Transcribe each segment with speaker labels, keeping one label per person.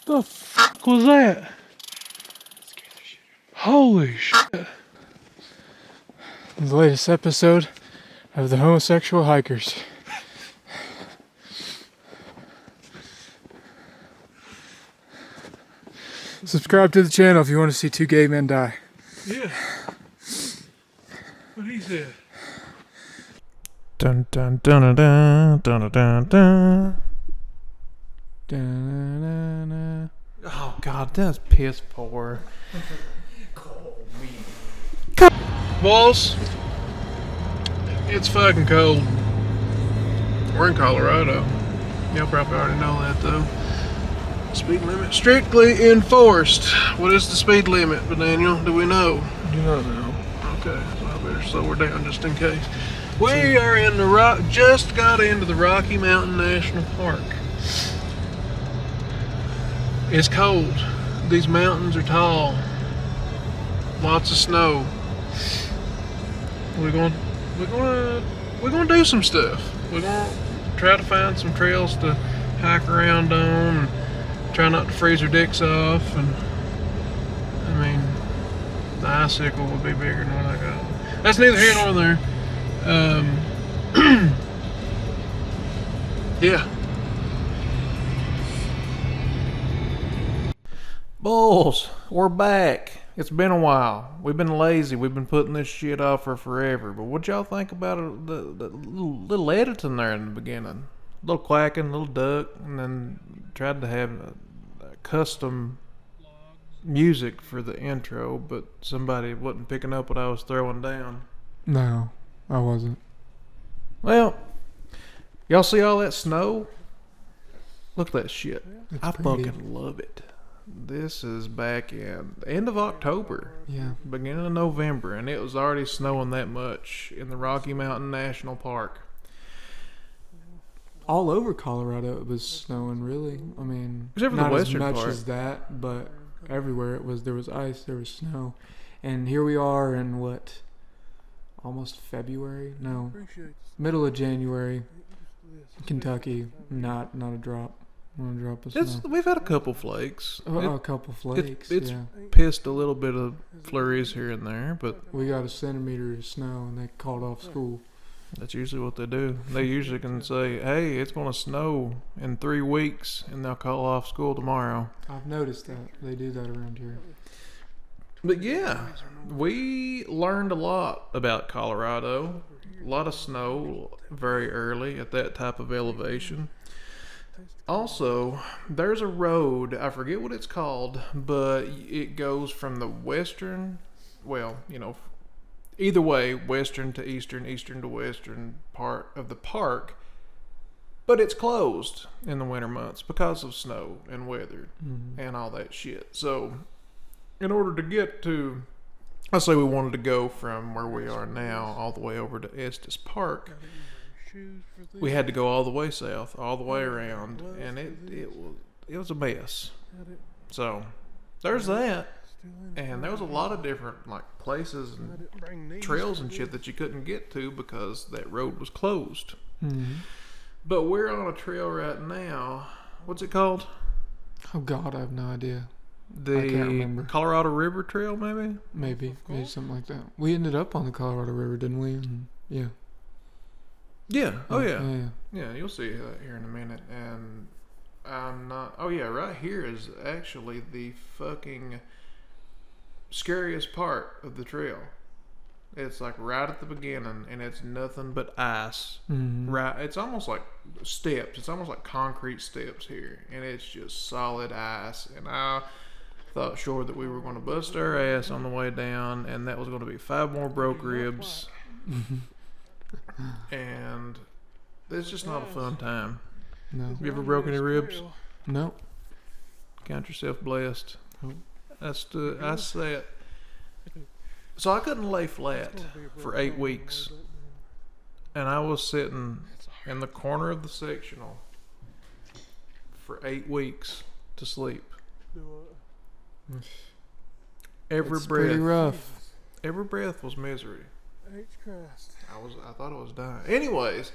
Speaker 1: The fuck was that? Holy shit. The latest episode of the Homosexual Hikers. Subscribe to the channel if you want to see two gay men die. Yeah. What he said. Dun dun dun dun dun dun dun dun. Oh god, that's piss poor. Call me. Boys, it's fucking cold. We're in Colorado. Y'all probably already know that though. Speed limit strictly enforced. What is the speed limit, Bananiel? Do we know?
Speaker 2: Do not know.
Speaker 1: Okay, so I better slow her down just in case. We are in the just got into the Rocky Mountain National Park. It's cold. These mountains are tall. Lots of snow. We're gonna do some stuff. We're gonna try to find some trails to hike around on and try not to freeze our dicks off. And I mean, the icicle would be bigger than what I got. That's neither here nor there. Yeah.
Speaker 2: Bulls, we're back. It's been a while. We've been lazy. We've been putting this shit off for forever. But what y'all think about the little editing there in the beginning? A little quacking, a little duck, and then tried to have a custom music for the intro, but somebody wasn't picking up what I was throwing down.
Speaker 1: No, I wasn't.
Speaker 2: Well, y'all see all that snow? Look at that shit.
Speaker 1: It's
Speaker 2: I
Speaker 1: pretty.
Speaker 2: fucking love it. This is back in the end of October,
Speaker 1: Yeah.
Speaker 2: beginning of November, and it was already snowing that much in the Rocky Mountain National Park.
Speaker 1: All over Colorado it was snowing, really. I mean,
Speaker 2: Except for the
Speaker 1: not
Speaker 2: western
Speaker 1: as much
Speaker 2: part.
Speaker 1: as that, but everywhere there was ice, there was snow. And here we are in what? Almost February? No. Middle of January. Kentucky, not a drop. Not a drop of snow.
Speaker 2: We've had a couple flakes.
Speaker 1: A couple flakes,
Speaker 2: It's
Speaker 1: yeah.
Speaker 2: pissed a little bit of flurries here and there, but
Speaker 1: We got a centimeter of snow and they called off school.
Speaker 2: that's usually what they do. They usually can say, hey, it's going to snow in 3 weeks, and they'll call off school tomorrow.
Speaker 1: I've noticed that. They do that around here.
Speaker 2: But yeah, we learned a lot about Colorado. A lot of snow very early at that type of elevation. Also, there's a road, I forget what it's called, but it goes from the western, well, either way, western to eastern, eastern to western part of the park, but it's closed in the winter months because of snow and weather and all that shit. So, in order to get to, let's say we wanted to go from where we are now all the way over to Estes Park, we had to go all the way south, all the way around, and it was a mess. So, there's that. And there was a lot of different places and trails and shit that you couldn't get to because that road was closed.
Speaker 1: Mm-hmm.
Speaker 2: But we're on a trail right now. What's it called?
Speaker 1: Oh God, I have no idea.
Speaker 2: The
Speaker 1: I can't remember.
Speaker 2: Colorado River Trail, maybe?
Speaker 1: Maybe something like that. We ended up on the Colorado River, didn't we? And yeah.
Speaker 2: Yeah. Oh yeah.
Speaker 1: Yeah.
Speaker 2: Yeah, you'll see that here in a minute. And I'm not. Oh yeah, right here is actually the fucking scariest part of the trail. It's like right at the beginning, and it's nothing but ice.
Speaker 1: Mm-hmm.
Speaker 2: Right, it's almost like steps. It's almost like concrete steps here, and it's just solid ice. And I thought sure that we were going to bust our ass on the way down, and that was going to be 5 more broke ribs. And it's just not a fun time.
Speaker 1: No.
Speaker 2: Have you ever broken any ribs?
Speaker 1: No.
Speaker 2: Count yourself blessed. I say it. So I couldn't lay flat for 8 weeks. And I was sitting in the corner of the sectional for 8 weeks to sleep. Every
Speaker 1: It's
Speaker 2: breath.
Speaker 1: pretty rough.
Speaker 2: Every breath was misery. I thought I was dying. Anyways,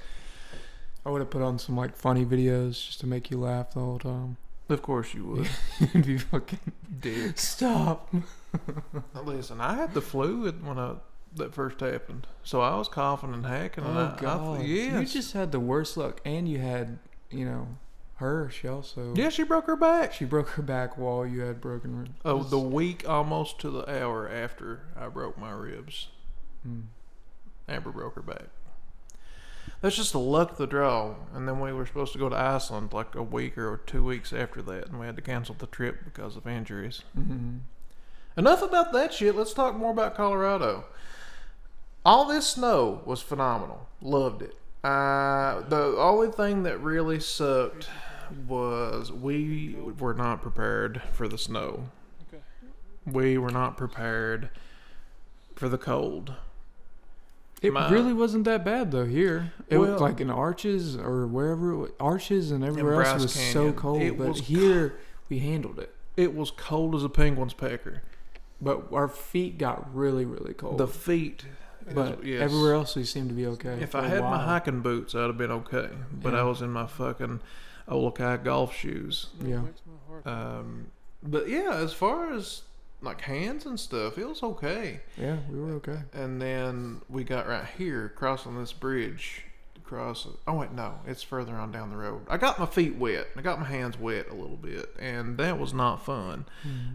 Speaker 1: I would have put on some funny videos just to make you laugh the whole time.
Speaker 2: Of course you would.
Speaker 3: You'd be fucking
Speaker 2: Dick.
Speaker 3: stop.
Speaker 2: Listen, I had the flu when that first happened, so I was coughing and hacking. And
Speaker 3: Oh god,
Speaker 2: yes.
Speaker 3: you just had the worst luck, and you had, her. She also
Speaker 2: She broke her back.
Speaker 3: she broke her back while you had broken ribs.
Speaker 2: Oh, the week almost to the hour after I broke my ribs, Amber broke her back. That's just the luck of the draw. And then we were supposed to go to Iceland like a week or 2 weeks after that, and we had to cancel the trip because of injuries.
Speaker 3: Mm-hmm.
Speaker 2: Enough about that shit. Let's talk more about Colorado. All this snow was phenomenal. Loved it. The only thing that really sucked was we were not prepared for the snow.
Speaker 1: Okay.
Speaker 2: We were not prepared for the cold.
Speaker 3: It really wasn't that bad though. Here, it
Speaker 2: Well-
Speaker 3: was like in Arches or wherever, Arches and everywhere else
Speaker 2: Bryce
Speaker 3: was so
Speaker 2: Canyon.
Speaker 3: cold.
Speaker 2: It
Speaker 3: But
Speaker 2: was
Speaker 3: here, we handled it.
Speaker 2: It was cold as a penguin's pecker.
Speaker 3: But our feet got really, really cold.
Speaker 2: The feet.
Speaker 3: but
Speaker 2: yes.
Speaker 3: everywhere else we seemed to be okay.
Speaker 2: If
Speaker 3: for
Speaker 2: I
Speaker 3: a
Speaker 2: had my
Speaker 3: while.
Speaker 2: hiking boots, I'd have been okay. But
Speaker 3: Yeah.
Speaker 2: I was in my fucking Olakai golf shoes.
Speaker 3: Yeah.
Speaker 1: Makes my heart
Speaker 2: But yeah, as far as like hands and stuff, it was okay.
Speaker 3: Yeah, we were okay.
Speaker 2: And then we got right here, crossing this bridge. Oh wait, no, it's further on down the road. I got my feet wet. I got my hands wet a little bit, and that was not fun.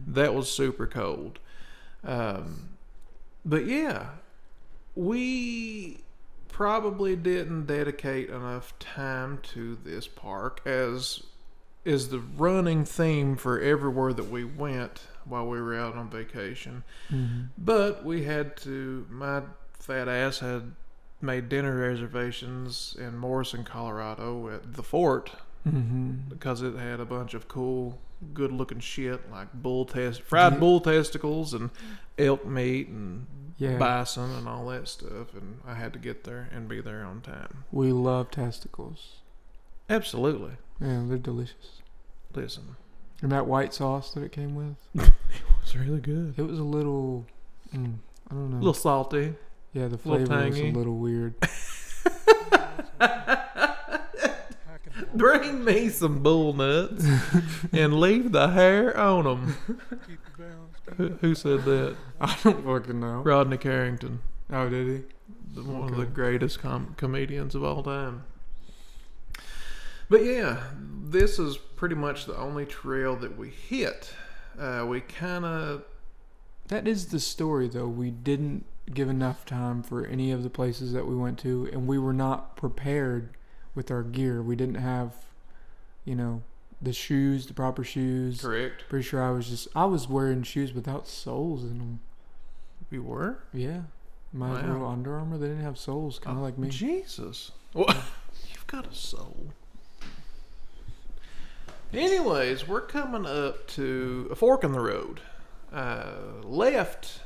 Speaker 2: That was super cold. But yeah, we probably didn't dedicate enough time to this park, as is the running theme for everywhere that we went while we were out on vacation. But we had to, my fat ass had made dinner reservations in Morrison, Colorado at the fort because it had a bunch of cool, good looking shit like fried bull testicles and elk meat and
Speaker 3: Yeah.
Speaker 2: bison and all that stuff, and I had to get there and be there on time.
Speaker 3: We love testicles.
Speaker 2: Absolutely.
Speaker 3: Yeah, they're delicious.
Speaker 2: Listen,
Speaker 3: And that white sauce that it came with,
Speaker 2: it was really good.
Speaker 3: it was a little, I don't know.
Speaker 2: A little salty.
Speaker 3: Yeah, the
Speaker 2: little
Speaker 3: flavor was
Speaker 2: tangy.
Speaker 3: a little weird.
Speaker 2: Bring me some bull nuts and leave the hair on them.
Speaker 1: keep the balance.
Speaker 2: Who said that?
Speaker 3: I don't fucking know.
Speaker 2: Rodney Carrington,
Speaker 3: Oh, did he?
Speaker 2: one of the greatest comedians of all time. But yeah, this is pretty much the only trail that we hit. We kind of...
Speaker 3: That is the story, though. We didn't give enough time for any of the places that we went to, and we were not prepared with our gear. We didn't have, the shoes, the proper shoes.
Speaker 2: Correct.
Speaker 3: Pretty sure I was wearing shoes without soles in them.
Speaker 2: We were?
Speaker 3: Yeah. My
Speaker 2: Wow.
Speaker 3: little Under Armour, they didn't have soles, kind of like me.
Speaker 2: Jesus. Well, you've got a soul. Anyways, we're coming up to a fork in the road. Left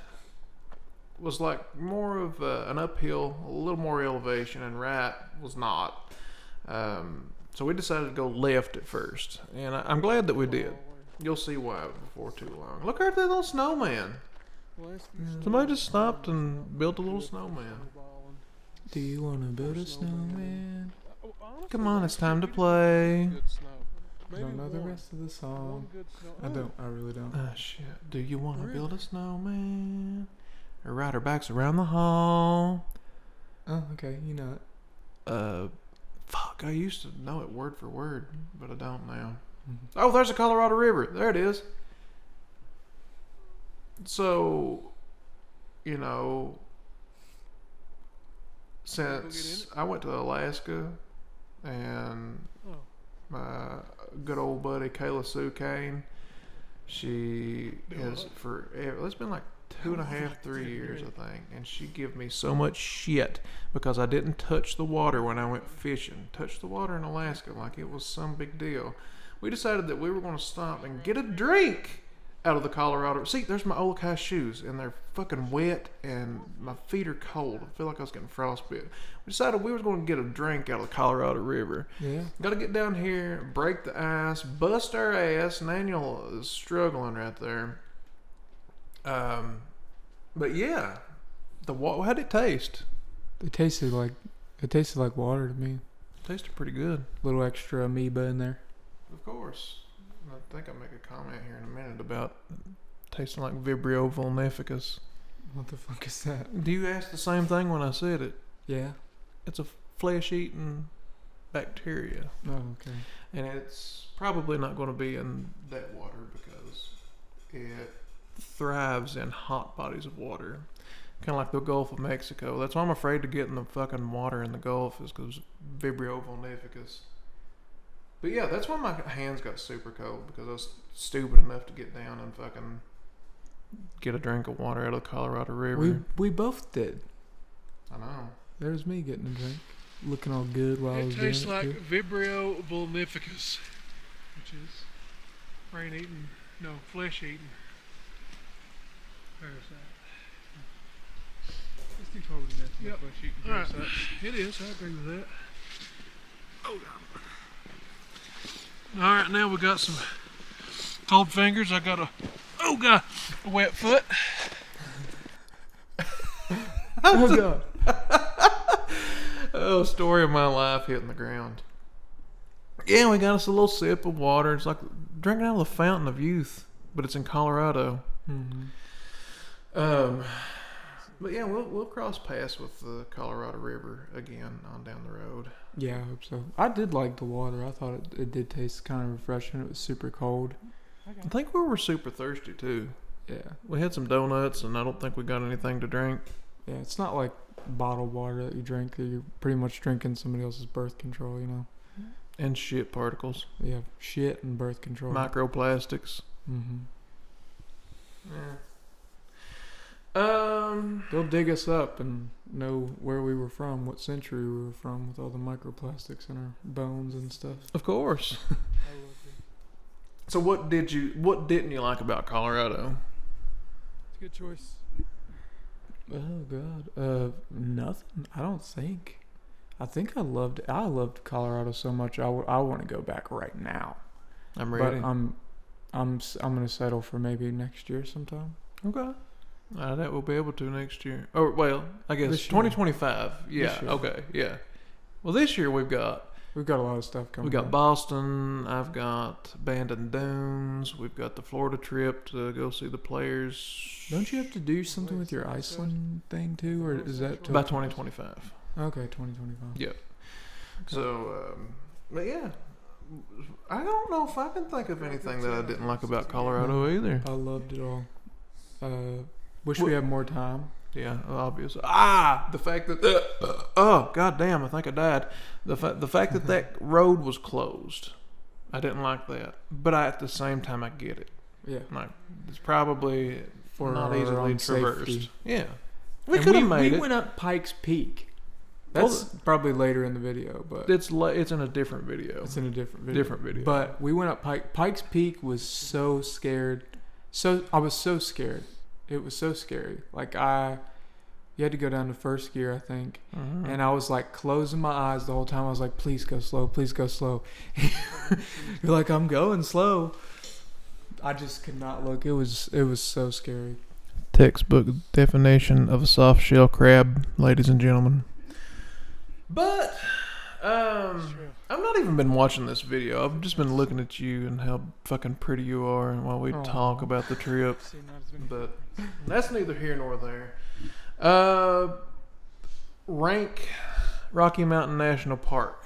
Speaker 2: was like more of an uphill, a little more elevation, and right was not. So we decided to go left at first, and I'm glad that we did. You'll see why before too long. Look at that little snowman. Somebody just stopped and built a little snowman.
Speaker 3: Do you want to build a snowman?
Speaker 2: Come on, it's time to play.
Speaker 1: Good snow.
Speaker 3: I don't know the rest of the song.
Speaker 1: Good snow.
Speaker 3: I don't. I really don't.
Speaker 2: Ah, shit. Do you want to build a snowman? Or ride our backs around the hall?
Speaker 3: Oh, okay. You know it.
Speaker 2: Fuck, I used to know it word for word, but I don't now. Oh, there's the Colorado River. There it is. So, since I went to Alaska and my good old buddy Kayla Sue Kane, she has it's been like 2.5, 3 years, I think, and she give me so much shit because I didn't touch the water when I went fishing. Touch the water in Alaska like it was some big deal. We decided that we were going to stop and get a drink out of the Colorado. See, there's my Olakai shoes, and they're fucking wet, and my feet are cold. I feel like I was getting frostbite. We decided we were going to get a drink out of the Colorado River.
Speaker 3: Yeah.
Speaker 2: Got to get down here, break the ice, bust our ass. Daniel is struggling right there. But yeah, how'd it taste?
Speaker 3: It tasted like water to me.
Speaker 2: Tasted pretty good.
Speaker 3: A little extra amoeba in there.
Speaker 2: Of course. I think I'll make a comment here in a minute about tasting like Vibrio vulnificus.
Speaker 3: What the fuck is that?
Speaker 2: Do you ask the same thing when I said it?
Speaker 3: Yeah.
Speaker 2: It's a flesh-eating bacteria.
Speaker 3: Oh, okay.
Speaker 2: And it's probably not going to be in that water because it thrives in hot bodies of water. Kind of like the Gulf of Mexico. That's why I'm afraid to get in the fucking water in the Gulf is because Vibrio vulnificus. But yeah, that's why my hands got super cold because I was stupid enough to get down and fucking get a drink of water out of the Colorado River.
Speaker 3: We both did.
Speaker 2: I know.
Speaker 3: There's me getting a drink, looking all good while I was
Speaker 1: It
Speaker 3: doing
Speaker 1: tastes
Speaker 3: it.
Speaker 1: like
Speaker 3: too.
Speaker 1: Vibrio vulnificus, which is brain eating, no, flesh eating. Where is that?
Speaker 4: It's too cold enough.
Speaker 1: Yep.
Speaker 4: Flesh eating
Speaker 1: Alright,
Speaker 4: parasite.
Speaker 1: it is, I agree with that. Oh God. Alright, now we got some cold fingers. I got a wet foot.
Speaker 3: Oh god.
Speaker 2: Oh, story of my life hitting the ground. Yeah, we got us a little sip of water. It's like drinking out of the fountain of youth, but it's in Colorado.
Speaker 3: Mm-hmm.
Speaker 2: But yeah, we'll cross paths with the Colorado River again on down the road.
Speaker 3: Yeah, I hope so. I did like the water. I thought it did taste kind of refreshing. It was super cold.
Speaker 2: I think we were super thirsty too.
Speaker 3: Yeah.
Speaker 2: We had some donuts, and I don't think we got anything to drink.
Speaker 3: Yeah, it's not like bottled water that you drink. You're pretty much drinking somebody else's birth control, you know?
Speaker 2: And shit particles,
Speaker 3: Yeah, shit and birth control.
Speaker 2: microplastics.
Speaker 3: Mm-hmm.
Speaker 2: Yeah.
Speaker 3: They'll dig us up and know where we were from, what century we were from, with all the microplastics in our bones and stuff.
Speaker 2: Of course.
Speaker 4: I love it.
Speaker 2: So what didn't you like about Colorado?
Speaker 4: It's a good choice.
Speaker 3: Oh god, nothing. I don't think. I think I loved Colorado so much. I want to go back right now.
Speaker 2: I'm ready.
Speaker 3: But I'm gonna settle for maybe next year sometime.
Speaker 2: Okay. That we'll be able to next year. Or, well, I guess
Speaker 3: This year.
Speaker 2: 2025. Yeah,
Speaker 3: This year.
Speaker 2: okay, yeah. Well, this year we've got
Speaker 3: a lot of stuff coming.
Speaker 2: we got
Speaker 3: up.
Speaker 2: Boston. I've got Bandon Dunes. We've got the Florida trip to go see the players.
Speaker 3: Don't you have to do something with your Iceland thing too, or is that till-
Speaker 2: By 2025.
Speaker 3: Okay, 2025.
Speaker 2: Yeah. So, but yeah. I don't know if I can think of anything that I didn't like about Colorado either.
Speaker 3: I loved it all. Wish we had more time.
Speaker 2: Yeah, obviously. The fact that oh goddamn, I think I died. The fact that that road was closed, I didn't like that. But at the same time, I get it.
Speaker 3: Yeah.
Speaker 2: Like it's probably
Speaker 3: For
Speaker 2: not
Speaker 3: our
Speaker 2: easily
Speaker 3: own
Speaker 2: traversed.
Speaker 3: safety.
Speaker 2: Yeah, we
Speaker 3: And
Speaker 2: could have made
Speaker 3: we
Speaker 2: it.
Speaker 3: went up Pikes Peak.
Speaker 2: Well,
Speaker 3: That's probably later in the video, but
Speaker 2: It's in a different video.
Speaker 3: it's in a different video.
Speaker 2: Different video.
Speaker 3: But we went up Pikes Peak. Was so scared. I was so scared. It was so scary. Like you had to go down to first gear, I think.
Speaker 2: Mhm.
Speaker 3: And I was like closing my eyes the whole time. I was like, please go slow, please go slow. You're like, I'm going slow. I just could not look. It was so scary.
Speaker 2: Textbook definition of a soft shell crab, ladies and gentlemen. But I've not even been watching this video. I've just been looking at you and how fucking pretty you are, and while we
Speaker 3: Aw.
Speaker 2: talk about the trip.
Speaker 4: See, not as many.
Speaker 2: But that's neither here nor there. Rank Rocky Mountain National Park.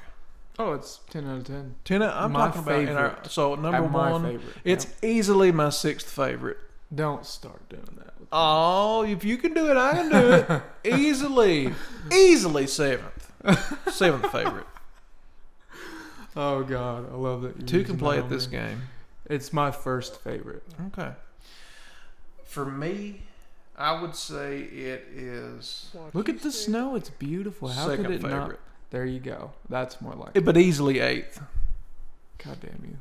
Speaker 3: Oh, it's 10 out of 10.
Speaker 2: 10. I'm
Speaker 3: My
Speaker 2: talking about in our,
Speaker 3: favorite.
Speaker 2: so number
Speaker 3: My
Speaker 2: one.
Speaker 3: favorite.
Speaker 2: It's easily my 6th favorite.
Speaker 3: Don't start doing that. with me.
Speaker 2: Oh, if you can do it, I can do it. Easily 7th. 7th favorite.
Speaker 3: Oh God, I love that. you're
Speaker 2: 2
Speaker 3: using
Speaker 2: can play
Speaker 3: that
Speaker 2: at this
Speaker 3: on me.
Speaker 2: game.
Speaker 3: It's my first favorite.
Speaker 2: Okay. For me, I would say it is
Speaker 3: Look at the snow. It's beautiful. How could
Speaker 2: 2nd
Speaker 3: it not?
Speaker 2: favorite.
Speaker 3: There you go. That's more like it.
Speaker 2: But easily 8th.
Speaker 3: God damn you.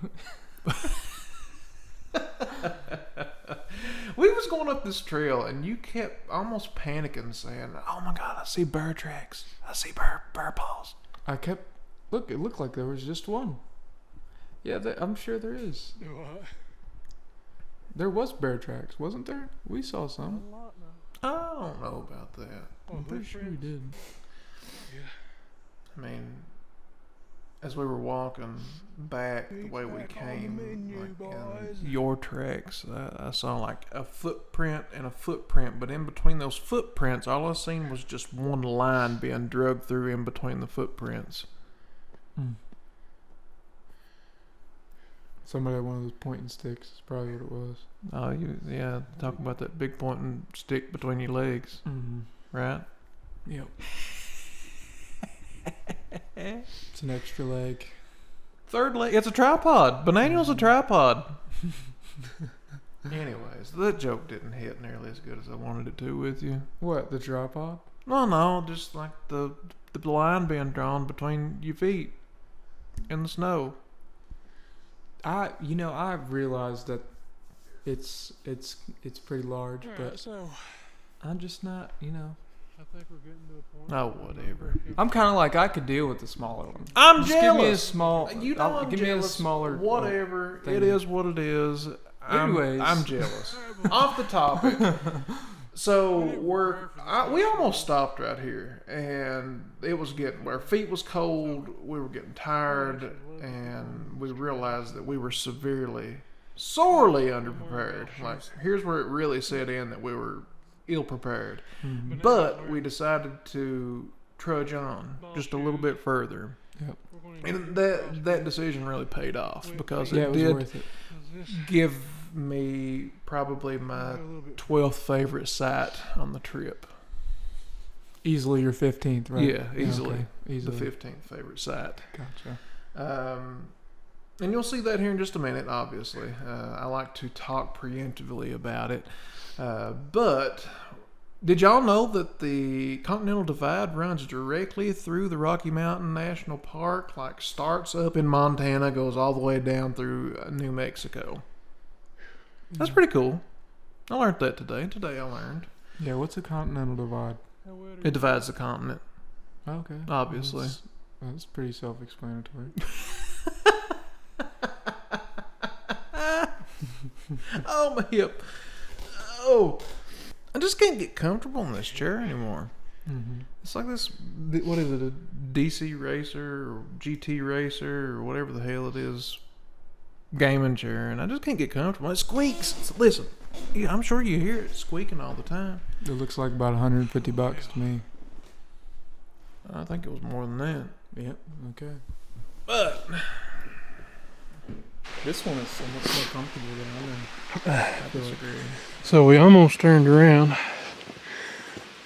Speaker 2: We was going up this trail and you kept almost panicking saying, oh my God, I see bear tracks. I see bear paws.
Speaker 3: I kept. Look, it looked like there was just one. Yeah, I'm sure there is.
Speaker 4: What?
Speaker 3: There was bear tracks, wasn't there? We saw
Speaker 4: A
Speaker 3: some.
Speaker 4: lot now.
Speaker 2: I don't know about that.
Speaker 4: Oh,
Speaker 3: I'm pretty sure we did.
Speaker 4: Yeah.
Speaker 2: I mean, as we were walking back the way we came, like in your tracks, I saw like a footprint and a footprint, but in between those footprints, all I seen was just one line being drugged through in between the footprints.
Speaker 3: Somebody had one of those pointing sticks. Is probably what it was.
Speaker 2: Oh, yeah, talk about that big pointing stick between your legs, right?
Speaker 3: Yep. It's an extra leg.
Speaker 2: Third leg. It's a tripod. Bananiel's a tripod. Anyways, that joke didn't hit nearly as good as I wanted it to with you.
Speaker 3: What, the tripod?
Speaker 2: No, just like the line being drawn between your feet in the snow.
Speaker 3: I've realized that it's pretty large, but
Speaker 4: So
Speaker 3: I'm just not,
Speaker 4: I think we're getting to a point.
Speaker 2: Oh, whatever.
Speaker 3: I'm kind of like I could deal with the smaller one.
Speaker 2: I'm
Speaker 3: Just
Speaker 2: jealous.
Speaker 3: give me a small.
Speaker 2: You know I'm
Speaker 3: give me a
Speaker 2: jealous.
Speaker 3: smaller.
Speaker 2: Whatever.
Speaker 3: thing.
Speaker 2: It is what it is.
Speaker 3: Anyways.
Speaker 2: I'm jealous. Off the topic. So we almost stopped right here, and it was our feet was cold. We were getting tired, and we realized that we were sorely underprepared. Like, here's where it really set in that we were ill prepared. But we decided to trudge on just a little bit further.
Speaker 3: Yep.
Speaker 2: And that decision really paid off because
Speaker 3: Yeah,
Speaker 2: it
Speaker 3: it was
Speaker 2: did
Speaker 3: worth it.
Speaker 2: give me probably my 12th favorite site on the trip.
Speaker 3: Easily your 15th, right?
Speaker 2: Yeah, easily.
Speaker 3: okay. Easily.
Speaker 2: The 15th favorite site.
Speaker 3: Gotcha.
Speaker 2: And you'll see that here in just a minute, obviously. I like to talk preemptively about it. But did y'all know that the Continental Divide runs directly through the Rocky Mountain National Park? Like, starts up in Montana, goes all the way down through New Mexico. That's pretty cool. I learned that today. Today I learned.
Speaker 3: Yeah, what's a continental divide?
Speaker 2: It divides the continent,
Speaker 3: Okay.
Speaker 2: obviously.
Speaker 3: That's pretty self-explanatory.
Speaker 2: Oh, my hip. Oh, I just can't get comfortable in this chair anymore. It's like this, what is it, a DC Racer or GT Racer or whatever the hell it is, gaming chair, and I just can't get comfortable. It squeaks. Listen, I'm sure you hear it squeaking all the time.
Speaker 3: It looks like about $150 to me.
Speaker 2: I think it was more than that.
Speaker 3: Yep. Okay.
Speaker 2: But
Speaker 3: This one is so much more comfortable than
Speaker 2: I disagree.
Speaker 1: So we almost turned around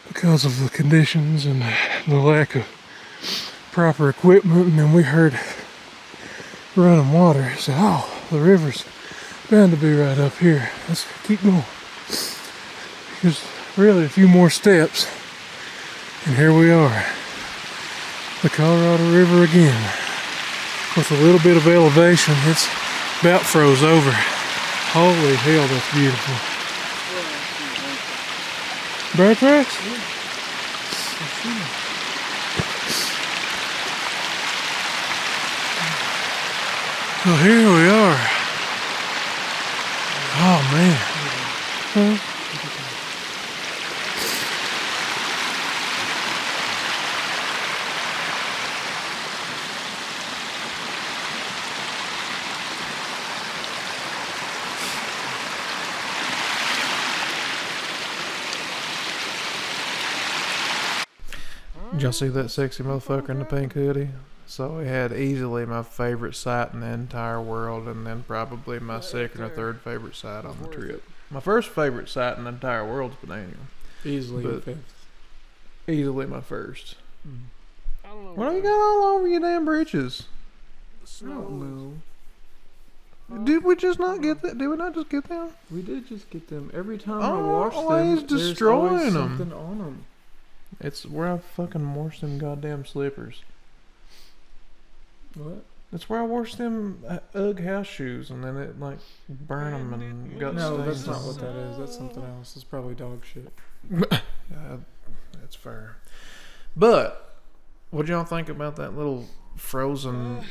Speaker 1: because of the conditions and the lack of proper equipment, and then we heard running water. So, the river's bound to be right up here. Let's keep going. Just really a few more steps, and here we are. The Colorado River again. With a little bit of elevation, it's about froze over. Holy hell, that's beautiful. Bear tracks? Well, here we are. Oh, man. Did y'all see that sexy motherfucker in the pink hoodie? So we had easily my favorite site in the entire world, and then probably my second or third favorite site on the trip. My first favorite site in the entire world is Bananiel.
Speaker 3: Easily your
Speaker 2: But-
Speaker 3: 5th.
Speaker 2: Easily my first.
Speaker 4: I don't know.
Speaker 2: What do you got all over your damn britches?
Speaker 3: I don't know.
Speaker 2: Did we just not get that? Did we not just get them?
Speaker 3: We did just get them. Every time I wash them,
Speaker 2: Always
Speaker 3: there's
Speaker 2: destroying
Speaker 3: always
Speaker 2: 'em.
Speaker 3: something on them.
Speaker 2: It's where I fucking wash them goddamn slippers.
Speaker 3: What?
Speaker 2: That's where I wash them Ugg house shoes, and then it like burn them and got
Speaker 3: No,
Speaker 2: stains.
Speaker 3: that's not what that is. That's something else. It's probably dog shit.
Speaker 2: That's fair. But what y'all think about that little frozen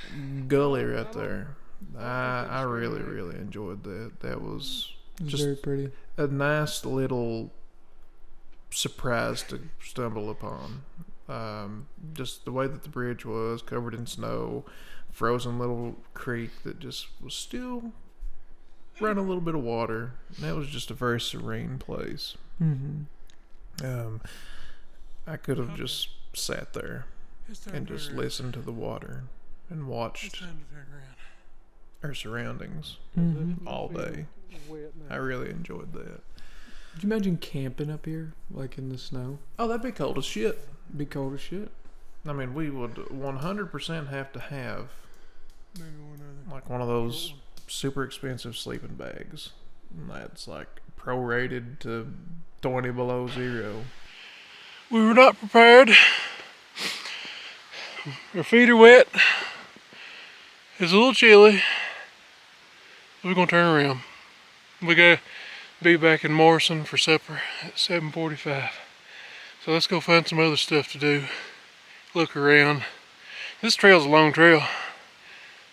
Speaker 2: gully right there? I really, really enjoyed that. That was
Speaker 3: It's
Speaker 2: Just-
Speaker 3: very pretty.
Speaker 2: a nice little surprise to stumble upon. Just the way that the bridge was covered in snow, frozen little creek that just was still running a little bit of water. And that was just a very serene place. I could have just sat there and just listened to the water and watched our surroundings all day. I really enjoyed that.
Speaker 3: Could you imagine camping up here, like in the snow?
Speaker 2: Oh, that'd be cold as shit.
Speaker 3: Be cold as shit.
Speaker 2: I mean, we would 100% have to have like one of those super expensive sleeping bags. And that's like prorated to 20 below zero.
Speaker 1: We were not prepared. Our feet are wet. It's a little chilly. We're gonna turn around. We gotta be back in Morrison for supper at 7:45. So let's go find some other stuff to do. Look around. This trail's a long trail,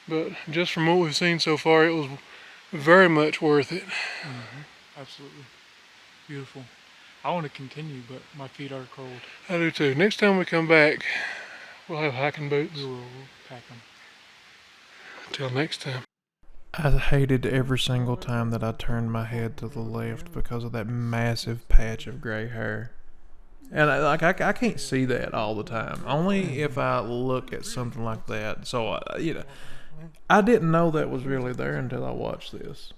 Speaker 1: but just from what we've seen so far, it was very much worth it.
Speaker 3: Absolutely. Beautiful. I want to continue, but my feet are cold.
Speaker 1: I do too. Next time we come back, we'll have hiking boots.
Speaker 3: We'll pack them.
Speaker 1: Until next time.
Speaker 2: I hated every single time that I turned my head to the left because of that massive patch of gray hair. And I can't see that all the time. Only if I look at something like that. So, I didn't know that was really there until I watched this.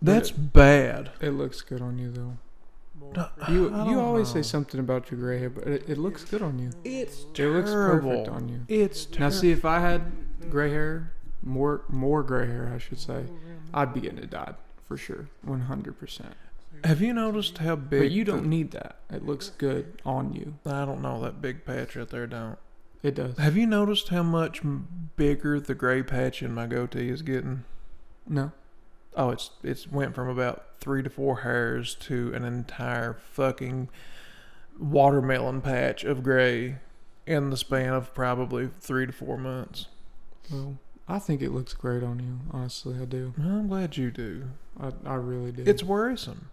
Speaker 2: That's bad.
Speaker 3: It looks good on you, though.
Speaker 2: No,
Speaker 3: You always
Speaker 2: know.
Speaker 3: say something about your gray hair, but it looks good on you.
Speaker 2: It's
Speaker 3: It looks
Speaker 2: terrible.
Speaker 3: perfect on you.
Speaker 2: It's terrible.
Speaker 3: Now, see, if I had gray hair, more gray hair, I should say, I'd be getting it dyed for sure, 100%.
Speaker 2: Have you noticed how big?
Speaker 3: But you don't need that. It looks good on you.
Speaker 2: I don't know, that big patch right there don't.
Speaker 3: It does.
Speaker 2: Have you noticed how much bigger the gray patch in my goatee is getting?
Speaker 3: No.
Speaker 2: Oh, it's went from about 3 to 4 hairs to an entire fucking watermelon patch of gray in the span of probably 3 to 4 months.
Speaker 3: Well, I think it looks great on you. Honestly, I do.
Speaker 2: I'm glad you do.
Speaker 3: I really do.
Speaker 2: It's worrisome.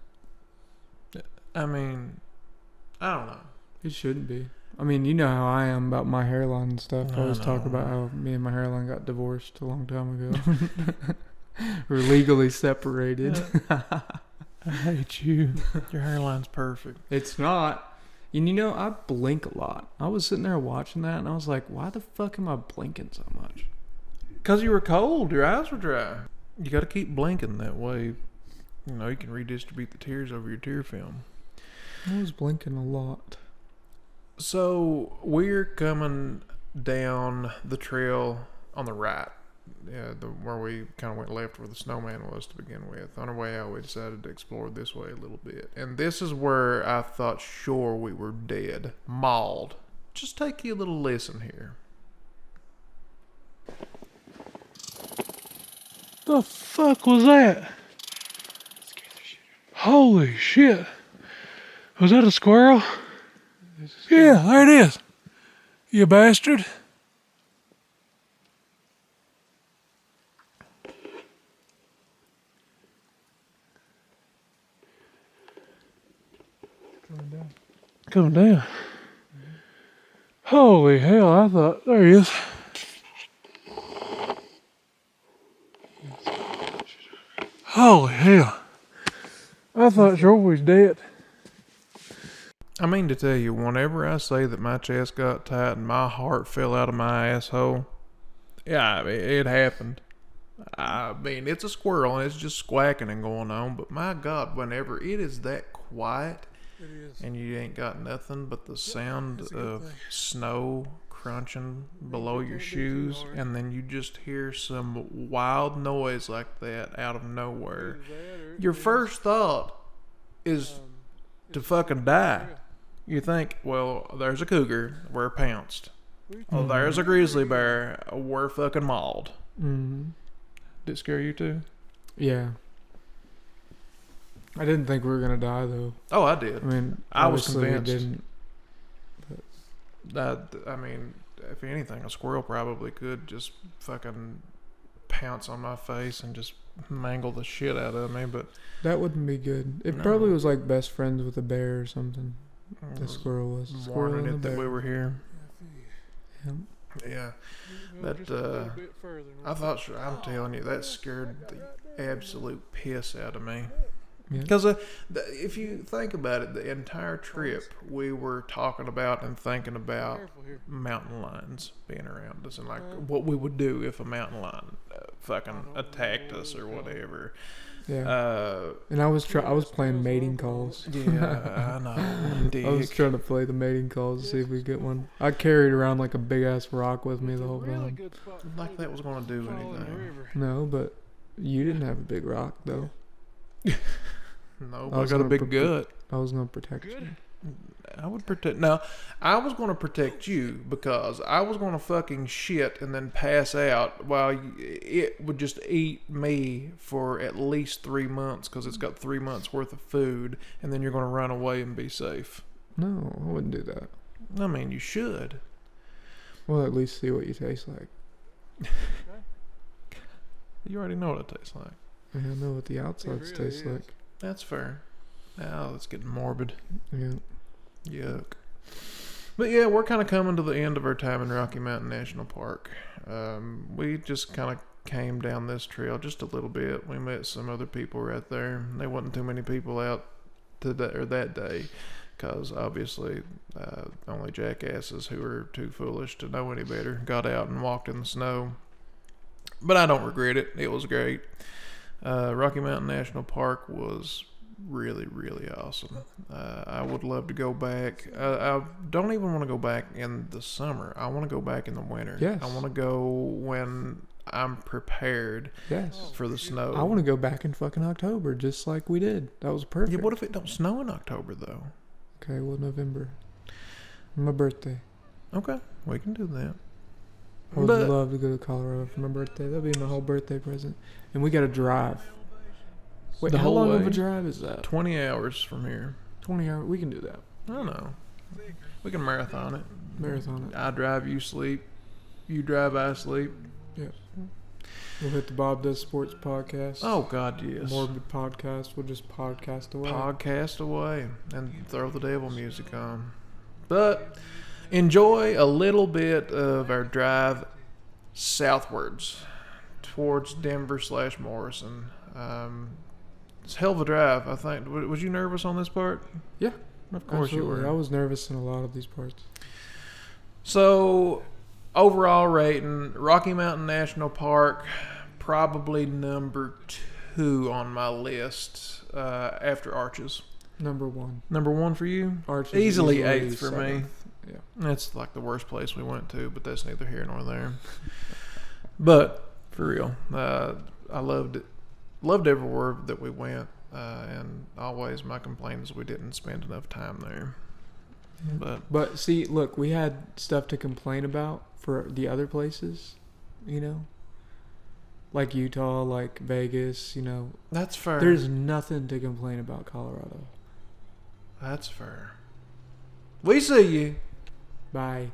Speaker 2: I mean, I don't know.
Speaker 3: It shouldn't be. I mean, you know how I am about my hairline and stuff. I always talk
Speaker 2: know.
Speaker 3: about how me and my hairline got divorced a long time ago. We're legally separated.
Speaker 2: I hate you. Your hairline's perfect.
Speaker 3: It's not. And you know, I blink a lot. I was sitting there watching that and I was like, why the fuck am I blinking so much?
Speaker 2: Because you were cold. Your eyes were dry. You got to keep blinking that way. You can redistribute the tears over your tear film.
Speaker 3: I was blinking a lot.
Speaker 2: So we're coming down the trail on the right. Yeah, where we kind of went left where the snowman was to begin with. On our way out, we decided to explore this way a little bit. And this is where I thought sure we were dead. Mauled. Just take you a little listen here.
Speaker 1: The fuck was that? Holy shit. Was that a squirrel? Yeah, there it is. You bastard. Coming down. Holy hell, I thought, there he is. Holy hell. I thought sure we was dead.
Speaker 2: I mean to tell you, whenever I say that my chest got tight and my heart fell out of my asshole, yeah, I mean, it happened. I mean, it's a squirrel and it's just squawking and going on, but my God, whenever it is that quiet and you ain't got nothing but the sound of snow crunching below your shoes, and then you just hear some wild noise like that out of nowhere, your first thought is to fucking die. You think, well, there's a cougar, we're pounced. Oh, there's a grizzly bear, we're fucking mauled.
Speaker 3: Mm-hmm.
Speaker 2: Did it scare you too?
Speaker 3: Yeah. I didn't think we were gonna die though.
Speaker 2: Oh, I did.
Speaker 3: I mean,
Speaker 2: I was
Speaker 3: obviously we
Speaker 2: convinced.
Speaker 3: didn't.
Speaker 2: I mean, if anything, a squirrel probably could just fucking pounce on my face and just mangle the shit out of me, but
Speaker 3: That wouldn't be good. It
Speaker 2: No.
Speaker 3: probably was like best friends with a bear or something. The squirrel was. Squirrel
Speaker 2: warning
Speaker 3: and
Speaker 2: it
Speaker 3: the
Speaker 2: that
Speaker 3: bear.
Speaker 2: we were here.
Speaker 3: Yep.
Speaker 2: Yeah.
Speaker 4: We'll
Speaker 2: That,
Speaker 4: just a little bit further.
Speaker 2: I thought, I'm telling you, that scared the absolute piss out of me.
Speaker 3: Yeah.
Speaker 2: Because if you think about it, the entire trip we were talking about and thinking about
Speaker 4: Careful here.
Speaker 2: mountain lions being around us and like what we would do if a mountain lion fucking attacked us or whatever.
Speaker 3: Yeah. And I was playing mating calls.
Speaker 2: Yeah, I know. Dick.
Speaker 3: I was trying to play the mating calls to see if we get one. I carried around like a big ass rock with me the whole
Speaker 4: Really
Speaker 3: time.
Speaker 4: good spot.
Speaker 2: Like that was going to do
Speaker 4: Fall in the
Speaker 2: anything.
Speaker 4: river.
Speaker 3: No, but you didn't have a big rock though.
Speaker 2: No,
Speaker 3: I
Speaker 2: but I
Speaker 3: was
Speaker 2: got a
Speaker 3: gonna
Speaker 2: big
Speaker 3: prep-
Speaker 2: gut.
Speaker 3: I was gonna protect
Speaker 4: Good.
Speaker 3: you.
Speaker 2: I would protect. Now, I was going to protect you because I was going to fucking shit and then pass out while it would just eat me for at least 3 months because it's got 3 months worth of food, and then you're going to run away and be safe.
Speaker 3: No, I wouldn't do that.
Speaker 2: I mean, you should.
Speaker 3: Well, at least see what you taste like.
Speaker 2: You already know what it tastes like.
Speaker 3: I know what the outsides
Speaker 4: really
Speaker 3: taste
Speaker 4: is.
Speaker 3: like.
Speaker 2: That's fair. Now it's getting morbid.
Speaker 3: Yeah.
Speaker 2: Yuck. But yeah, we're kind of coming to the end of our time in Rocky Mountain National Park. We just kind of came down this trail just a little bit. We met some other people right there. There wasn't too many people out that day because obviously only jackasses who were too foolish to know any better got out and walked in the snow. But I don't regret it. It was great. Rocky Mountain National Park was really, really awesome. I would love to go back. I don't even want to go back in the summer. I want to go back in the winter.
Speaker 3: Yes.
Speaker 2: I want to go when I'm prepared
Speaker 3: Yes.
Speaker 2: for the snow.
Speaker 3: I want to go back in fucking October, just like we did. That was perfect.
Speaker 2: Yeah, what if it don't snow in October though?
Speaker 3: Okay, well, November. My birthday.
Speaker 2: Okay, we can do that.
Speaker 3: I would
Speaker 2: But-
Speaker 3: love to go to Colorado for my birthday. That'd be my whole birthday present. And we got to drive. Wait,
Speaker 2: The
Speaker 3: how
Speaker 2: whole
Speaker 3: long of
Speaker 2: way?
Speaker 3: a drive is that?
Speaker 2: 20 hours from here.
Speaker 3: 20 hours. We can do that.
Speaker 2: I don't know. We can marathon it.
Speaker 3: Marathon it.
Speaker 2: I drive, you sleep. You drive, I sleep.
Speaker 3: We'll hit the Bob Does Sports podcast.
Speaker 2: Oh, God, yes.
Speaker 3: Morbid podcast. We'll just podcast away.
Speaker 2: Podcast away and throw the devil music on. But enjoy a little bit of our drive southwards towards Denver/Morrison. It's a hell of a drive, I think. Was you nervous on this part?
Speaker 3: Yeah.
Speaker 2: Of course
Speaker 3: Absolutely.
Speaker 2: you were.
Speaker 3: I was nervous in a lot of these parts.
Speaker 2: So, overall rating, Rocky Mountain National Park, probably number 2 on my list after Arches.
Speaker 3: Number 1.
Speaker 2: Number 1 for you?
Speaker 3: Arches
Speaker 2: Easily 8th for me.
Speaker 3: 7th. Yeah.
Speaker 2: That's like the worst place we went to, but that's neither here nor there. But, for real, I loved it. Loved everywhere that we went, and always my complaint is we didn't spend enough time there.
Speaker 3: But see, look, we had stuff to complain about for the other places, you know? Like Utah, like Vegas, you know.
Speaker 2: That's fair.
Speaker 3: There's nothing to complain about Colorado.
Speaker 2: That's fair. We see you.
Speaker 3: Bye.